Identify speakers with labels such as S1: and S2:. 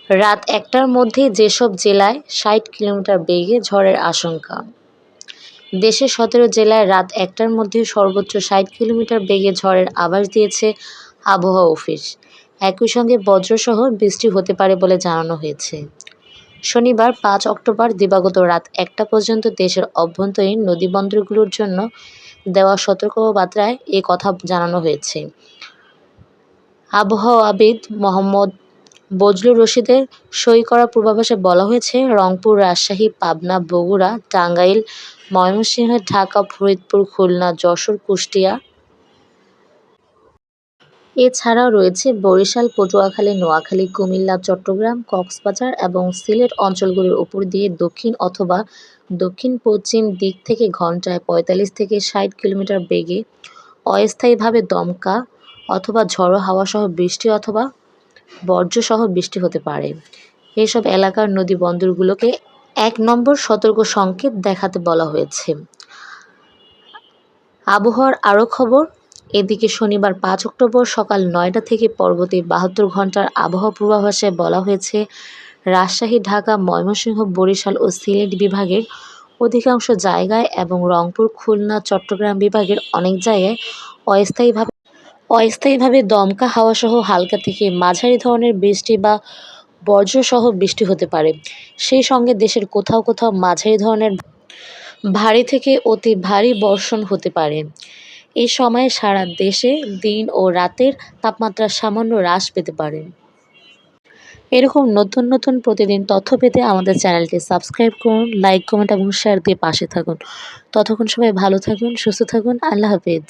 S1: রাত ১টার মধ্যে যেসব জেলায় ৬০ কিলোমিটার বেগে ঝড়ের আশঙ্কা। দেশের ১৭ জেলায় রাত ১টার মধ্যে সর্বোচ্চ ৬০ কিলোমিটার বেগে ঝড়ের আভাস দিয়েছে আবহাওয়া অফিস। একই সঙ্গে বজ্রসহ বৃষ্টি হতে পারে বলে জানানো হয়েছে। শনিবার ৫ অক্টোবর দিবাগত রাত ১টা পর্যন্ত দেশের অভ্যন্তরীণ নদীবন্দরগুলোর জন্য দেওয়া সতর্কবার্তায় এ কথা জানানো হয়েছে। আবহাওয়াবিদ মোহাম্মদ বজলুর রশিদের সই করা পূর্বাভাসে বলা হয়েছে, রংপুর, রাজশাহী, পাবনা, বগুড়া, টাঙ্গাইল, ময়মনসিংহ, ঢাকা, ফরিদপুর, খুলনা, যশোর, কুষ্টিয়া এছাড়াও রয়েছে বরিশাল, পটুয়াখালী, নোয়াখালী, কুমিল্লা, চট্টগ্রাম, কক্সবাজার এবং সিলেট অঞ্চলগুলোর উপর দিয়ে দক্ষিণ অথবা দক্ষিণ-পশ্চিম দিক থেকে ঘন্টায় ৪৫ থেকে ৬০ কিলোমিটার বেগে অস্থায়ীভাবে দমকা অথবা ঝোড়ো হাওয়াসহ বৃষ্টি অথবা বজ্রসহ বৃষ্টি হতে পারে। এসব এলাকার নদী-বন্দরগুলোকে ১ নম্বর সতর্ক সংকেত দেখাতে বলা হয়েছে। আবহাওয়ার আরও খবর। এদিকে শনিবার ৫ অক্টোবর সকাল ৯টা থেকে পরবর্তী ৭২ ঘন্টার আবহাওয়া পূর্বাভাসে বলা হয়েছে, রাজশাহী, ঢাকা, ময়মনসিংহ, বরিশাল ও সিলেট বিভাগের অধিকাংশ জায়গায় এবং রংপুর, খুলনা, চট্টগ্রাম বিভাগের অনেক জায়গায় অস্থায়ীভাবে দমকা হাওয়াসহ হালকা থেকে মাঝারি ধরনের বৃষ্টি বা বজ্রসহ বৃষ্টি হতে পারে। সেই সঙ্গে দেশের কোথাও কোথাও মাঝারি ধরনের ভারী থেকে অতি ভারী বর্ষণ হতে পারে। এই সময়ে সারা দেশে দিন ও রাতের তাপমাত্রা সামান্য হ্রাস পেতে পারে। এরকম নতুন নতুন প্রতিদিন তথ্য পেতে আমাদের চ্যানেলটি সাবস্ক্রাইব করুন, লাইক, কমেন্ট এবং শেয়ার দিয়ে পাশে থাকুন। ততক্ষণ সবাই ভালো থাকুন, সুস্থ থাকুন। আল্লাহ হাফেজ।